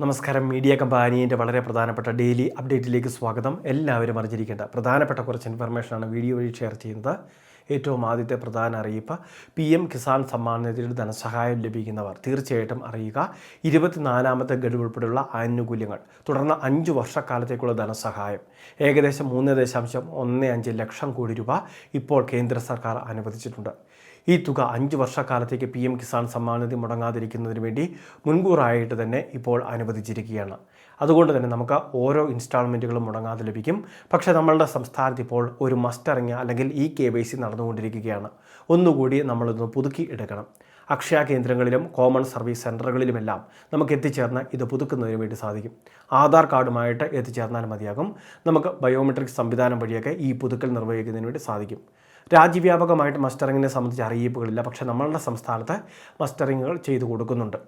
നമസ്കാരം. മീഡിയ കമ്പാനിയുടെ വളരെ പ്രധാനപ്പെട്ട ഡെയിലി അപ്ഡേറ്റിലേക്ക് സ്വാഗതം. എല്ലാവരും അറിഞ്ഞിരിക്കേണ്ട പ്രധാനപ്പെട്ട കുറച്ച് ഇൻഫർമേഷനാണ് വീഡിയോ വഴി ഷെയർ ചെയ്യുന്നത്. ഏറ്റവും ആദ്യത്തെ പ്രധാന അറിയിപ്പ്, PM കിസാൻ സമ്മാൻ നിധിയുടെ ധനസഹായം ലഭിക്കുന്നവർ തീർച്ചയായിട്ടും അറിയുക. 24ാമത്തെ ഗഡു ഉൾപ്പെടെയുള്ള ആനുകൂല്യങ്ങൾ, തുടർന്ന് 5 വർഷക്കാലത്തേക്കുള്ള ധനസഹായം ഏകദേശം 3.15 ലക്ഷം കോടി രൂപ ഇപ്പോൾ കേന്ദ്ര സർക്കാർ അനുവദിച്ചിട്ടുണ്ട്. ഈ തുക 5 വർഷക്കാലത്തേക്ക് PM കിസാൻ സമ്മാൻ നിധി മുടങ്ങാതിരിക്കുന്നതിന് വേണ്ടി മുൻകൂറായിട്ട് തന്നെ ഇപ്പോൾ അനുവദിച്ചിരിക്കുകയാണ്. അതുകൊണ്ട് തന്നെ നമുക്ക് ഓരോ ഇൻസ്റ്റാൾമെൻറ്റുകളും മുടങ്ങാതെ ലഭിക്കും. പക്ഷേ നമ്മളുടെ സംസ്ഥാനത്ത് ഇപ്പോൾ ഒരു മസ്റ്ററിങ് അല്ലെങ്കിൽ KYC നടന്നുകൊണ്ടിരിക്കുകയാണ്. ഒന്നുകൂടി നമ്മളിതൊന്ന് പുതുക്കി എടുക്കണം. അക്ഷയ കേന്ദ്രങ്ങളിലും കോമൺ സർവീസ് സെൻ്ററുകളിലുമെല്ലാം നമുക്ക് എത്തിച്ചേർന്ന് ഇത് പുതുക്കുന്നതിന് വേണ്ടി സാധിക്കും. ആധാർ കാർഡുമായിട്ട് എത്തിച്ചേർന്നാൽ മതിയാകും. നമുക്ക് ബയോമെട്രിക് സംവിധാനം വഴിയൊക്കെ ഈ പുതുക്കൽ നിർവഹിക്കുന്നതിന് വേണ്ടി സാധിക്കും. രാജ്യവ്യാപകമായിട്ട് മസ്റ്ററിങ്ങിനെ സംബന്ധിച്ച് അറിയിപ്പുകളില്ല. പക്ഷേ നമ്മളുടെ സംസ്ഥാനത്ത് മസ്റ്ററിങ്ങുകൾ ചെയ്തു കൊടുക്കുന്നുണ്ട്.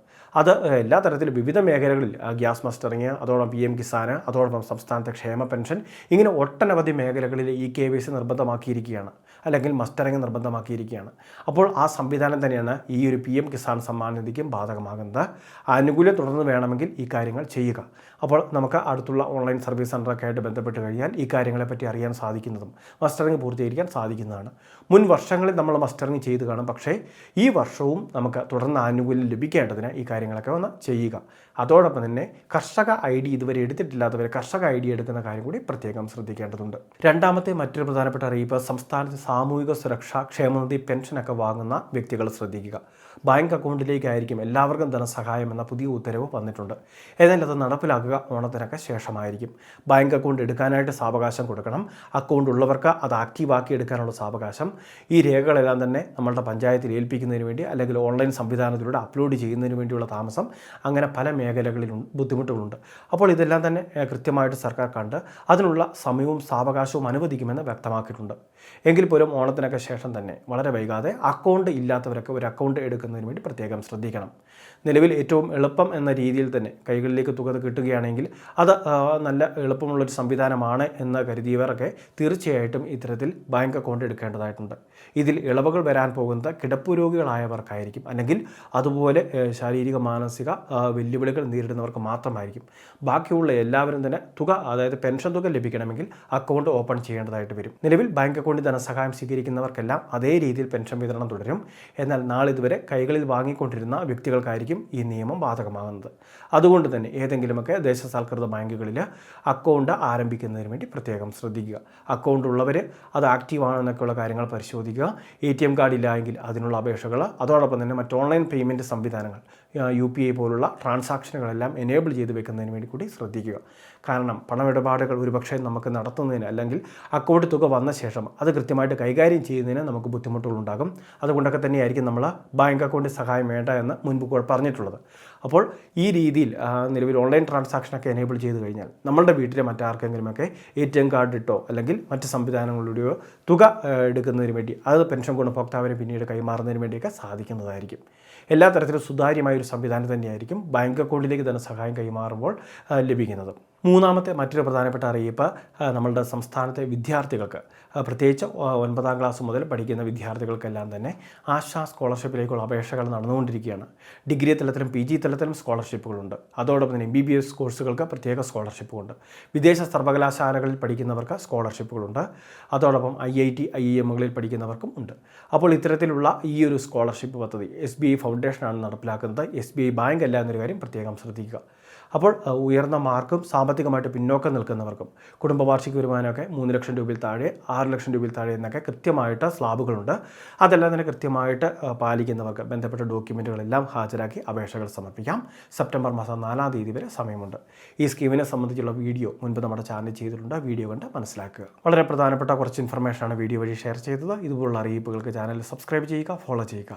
അത് എല്ലാ തരത്തിലും വിവിധ മേഖലകളിൽ ഗ്യാസ് മസ്റ്ററിങ്, അതോടൊപ്പം PM കിസാന്, അതോടൊപ്പം സംസ്ഥാനത്തെ ക്ഷേമ പെൻഷൻ, ഇങ്ങനെ ഒട്ടനവധി മേഖലകളിൽ KYC നിർബന്ധമാക്കിയിരിക്കുകയാണ്, അല്ലെങ്കിൽ മസ്റ്ററിങ് നിർബന്ധമാക്കിയിരിക്കുകയാണ്. അപ്പോൾ ആ സംവിധാനം തന്നെയാണ് ഈ ഒരു PM കിസാൻ സമ്മാൻ നിധിക്കും ബാധകമാകുന്നത്. ആനുകൂല്യം തുടർന്ന് വേണമെങ്കിൽ ഈ കാര്യങ്ങൾ ചെയ്യുക. അപ്പോൾ നമുക്ക് അടുത്തുള്ള ഓൺലൈൻ സർവീസ് സെൻ്ററൊക്കെ ആയിട്ട് ബന്ധപ്പെട്ട് കഴിഞ്ഞാൽ ഈ കാര്യങ്ങളെപ്പറ്റി അറിയാൻ സാധിക്കുന്നതും മസ്റ്ററിങ് പൂർത്തീകരിക്കാൻ സാധിക്കുന്നതാണ്. മുൻ വർഷങ്ങളിൽ നമ്മൾ മസ്റ്ററിങ് ചെയ്ത് കാണും. പക്ഷേ ഈ വർഷവും നമുക്ക് തുടർന്ന് ആനുകൂല്യം ലഭിക്കേണ്ടതിന് ഈ കാര്യങ്ങളൊക്കെ ഒന്ന് ചെയ്യുക. അതോടൊപ്പം തന്നെ കർഷക ID ഇതുവരെ എടുത്തിട്ടില്ലാത്തവർ കർഷക ID എടുക്കുന്ന കാര്യം കൂടി പ്രത്യേകം ശ്രദ്ധിക്കേണ്ടതുണ്ട്. രണ്ടാമത്തെ മറ്റൊരു പ്രധാനപ്പെട്ട അറിയിപ്പ്, സംസ്ഥാനത്ത് സാമൂഹിക സുരക്ഷാ ക്ഷേമനിധി പെൻഷനൊക്കെ വാങ്ങുന്ന വ്യക്തികൾ ശ്രദ്ധിക്കുക. ബാങ്ക് അക്കൗണ്ടിലേക്കായിരിക്കും എല്ലാവർക്കും ധനസഹായം എന്ന പുതിയ ഉത്തരവ് വന്നിട്ടുണ്ട്. എന്നാൽ അത് നടപ്പിലാക്കുക ഓണത്തിനൊക്കെ ശേഷമായിരിക്കും. ബാങ്ക് അക്കൗണ്ട് എടുക്കാനായിട്ട് സാവകാശം കൊടുക്കണം. അക്കൗണ്ട് ഉള്ളവർക്ക് അത് ആക്റ്റീവാക്കി എടുക്കാനുള്ള സാവകാശം, ഈ രേഖകളെല്ലാം തന്നെ നമ്മളുടെ പഞ്ചായത്തിൽ ഏൽപ്പിക്കുന്നതിന് വേണ്ടി അല്ലെങ്കിൽ ഓൺലൈൻ സംവിധാനത്തിലൂടെ അപ്ലോഡ് ചെയ്യുന്നതിന് വേണ്ടിയുള്ള താമസം, അങ്ങനെ പല മേഖലകളിലും ബുദ്ധിമുട്ടുകളുണ്ട്. അപ്പോൾ ഇതെല്ലാം തന്നെ കൃത്യമായിട്ട് സർക്കാർ കണ്ട് അതിനുള്ള സമയവും സാവകാശവും അനുവദിക്കുമെന്ന് വ്യക്തമാക്കിയിട്ടുണ്ട്. എങ്കിൽ പോലും ഓണത്തിനൊക്കെ ശേഷം തന്നെ വളരെ വൈകാതെ അക്കൗണ്ട് ഇല്ലാത്തവരൊക്കെ ഒരു അക്കൗണ്ട് എടുക്കുന്നതിന് വേണ്ടി പ്രത്യേകം ശ്രദ്ധിക്കണം. നിലവിൽ ഏറ്റവും എളുപ്പം എന്ന രീതിയിൽ തന്നെ കൈകളിലേക്ക് തുക കിട്ടുകയാണെങ്കിൽ അത് നല്ല എളുപ്പമുള്ളൊരു സംവിധാനമാണ് എന്ന് കരുതിയവരൊക്കെ തീർച്ചയായിട്ടും ഇത്തരത്തിൽ ബാങ്ക് അക്കൗണ്ട് എടുക്കേണ്ടതായിട്ടുണ്ട്. ഇതിൽ ഇളവുകൾ വരാൻ പോകുന്നത് കിടപ്പു രോഗികളായവർക്കായിരിക്കും, അല്ലെങ്കിൽ അതുപോലെ ശാരീരിക മാനസിക വെല്ലുവിളികൾ നേരിടുന്നവർക്ക് മാത്രമായിരിക്കും. ബാക്കിയുള്ള എല്ലാവരും തന്നെ തുക, അതായത് പെൻഷൻ തുക ലഭിക്കണമെങ്കിൽ അക്കൗണ്ട് ഓപ്പൺ ചെയ്യേണ്ടതായിട്ട് വരും. നിലവിൽ ബാങ്ക് അക്കൗണ്ടിൽ ധനസഹായം സ്വീകരിക്കുന്നവർക്കെല്ലാം അതേ രീതിയിൽ പെൻഷൻ വിതരണം തുടരും. എന്നാൽ നാളിതുവരെ കൈകളിൽ വാങ്ങിക്കൊണ്ടിരുന്ന വ്യക്തികൾക്കായിരിക്കും ഈ നിയമം ബാധകമാകുന്നത്. അതുകൊണ്ട് തന്നെ ഏതെങ്കിലുമൊക്കെ ദേശസാൽകൃത ബാങ്കുകളിൽ അക്കൗണ്ട് ആരംഭിക്കുന്നതിന് വേണ്ടി പ്രത്യേകം ശ്രദ്ധിക്കുക. അക്കൗണ്ട് ഉള്ളവർ അത് ആക്റ്റീവ് ആണെന്നൊക്കെയുള്ള കാര്യങ്ങൾ പരിശോധിക്കുക. ATM കാർഡ് ഇല്ല എങ്കിൽ അതിനുള്ള അപേക്ഷകൾ, അതോടൊപ്പം തന്നെ മറ്റ് ഓൺലൈൻ പേയ്മെൻറ്റ് സംവിധാനങ്ങൾ UPI പോലുള്ള ട്രാൻസാക്ഷനുകളെല്ലാം എനേബിൾ ചെയ്ത് വെക്കുന്നതിന് വേണ്ടി കൂടി ശ്രദ്ധിക്കുക. കാരണം പണമിടപാടുകൾ ഒരുപക്ഷെ നമുക്ക് നടത്തുന്നതിന് അല്ലെങ്കിൽ അക്കൗണ്ട് തുക വന്ന ശേഷം അത് കൃത്യമായിട്ട് കൈകാര്യം ചെയ്യുന്നതിന് നമുക്ക് ബുദ്ധിമുട്ടുകളുണ്ടാകും. അതുകൊണ്ടൊക്കെ തന്നെയായിരിക്കും നമ്മൾ ബാങ്ക് അക്കൗണ്ടിൽ സഹായം വേണ്ട എന്ന് മുൻപ് പറഞ്ഞിട്ടുള്ളത്. അപ്പോൾ ഈ രീതിയിൽ നിലവിൽ ഓൺലൈൻ ട്രാൻസാക്ഷനൊക്കെ എനേബിൾ ചെയ്ത് കഴിഞ്ഞാൽ നമ്മളുടെ വീട്ടിലെ മറ്റാർക്കെങ്കിലുമൊക്കെ ATM കാർഡ് ഇട്ടോ അല്ലെങ്കിൽ മറ്റ് സംവിധാനങ്ങളിലൂടെയോ തുക എടുക്കുന്നതിന് വേണ്ടി, അത് പെൻഷൻ ഗുണഭോക്താവിന് പിന്നീട് കൈമാറുന്നതിന് വേണ്ടിയൊക്കെ സാധിക്കുന്നതായിരിക്കും. എല്ലാ തരത്തിലും സുതാര്യമായൊരു സംവിധാനം തന്നെയായിരിക്കും ബാങ്ക് അക്കൗണ്ടിലേക്ക് ധനസഹായം കൈമാറുമ്പോൾ ലഭിക്കുന്നത്. മൂന്നാമത്തെ മറ്റൊരു പ്രധാനപ്പെട്ട അറിയിപ്പ്, നമ്മളുടെ സംസ്ഥാനത്തെ വിദ്യാർത്ഥികൾക്ക്, പ്രത്യേകിച്ച് 9ാം ക്ലാസ് മുതൽ പഠിക്കുന്ന വിദ്യാർത്ഥികൾക്കെല്ലാം തന്നെ ആശാ സ്കോളർഷിപ്പിലേക്കുള്ള അപേക്ഷകൾ നടന്നുകൊണ്ടിരിക്കുകയാണ്. ഡിഗ്രി തലത്തിലും PG തലത്തിലും സ്കോളർഷിപ്പുകളുണ്ട്. അതോടൊപ്പം തന്നെ MBBS കോഴ്സുകൾക്ക് പ്രത്യേക സ്കോളർഷിപ്പുകളുണ്ട്. വിദേശ സർവകലാശാലകളിൽ പഠിക്കുന്നവർക്ക് സ്കോളർഷിപ്പുകളുണ്ട്. അതോടൊപ്പം IIT IIMകളിൽ പഠിക്കുന്നവർക്കും ഉണ്ട്. അപ്പോൾ ഇത്തരത്തിലുള്ള ഈ ഒരു സ്കോളർഷിപ്പ് പദ്ധതി SBI ഫൗണ്ടേഷനാണ് നടപ്പിലാക്കുന്നത്. SBI ബാങ്ക് അല്ല എന്നൊരു കാര്യം പ്രത്യേകം ശ്രദ്ധിക്കുക. അപ്പോൾ ഉയർന്ന മാർക്കും സാമ്പത്തികമായിട്ട് പിന്നോക്കം നിൽക്കുന്നവർക്കും കുടുംബ വാർഷിക വരുമാനമൊക്കെ 3 ലക്ഷം രൂപയിൽ താഴെ, 6 ലക്ഷം രൂപയിൽ താഴെ എന്നൊക്കെ കൃത്യമായിട്ട് സ്ലാബുകളുണ്ട്. അതെല്ലാം തന്നെ കൃത്യമായിട്ട് പാലിക്കുന്നവർക്ക് ബന്ധപ്പെട്ട ഡോക്യുമെൻറ്റുകളെല്ലാം ഹാജരാക്കി അപേക്ഷകൾ സമർപ്പിക്കാം. സെപ്റ്റംബർ മാസം 4-ാം തീയതി വരെ സമയമുണ്ട്. ഈ സ്കീമിനെ സംബന്ധിച്ചുള്ള വീഡിയോ മുൻപ് നമ്മുടെ ചാനൽ ചെയ്തിട്ടുണ്ട്. വീഡിയോ കണ്ട് മനസ്സിലാക്കുക. വളരെ പ്രധാനപ്പെട്ട കുറച്ച് ഇൻഫർമേഷനാണ് വീഡിയോ വഴി ഷെയർ ചെയ്തത്. ഇതുപോലുള്ള അറിയിപ്പുകൾക്ക് ചാനൽ സബ്സ്ക്രൈബ് ചെയ്യുക, ഫോളോ ചെയ്യുക.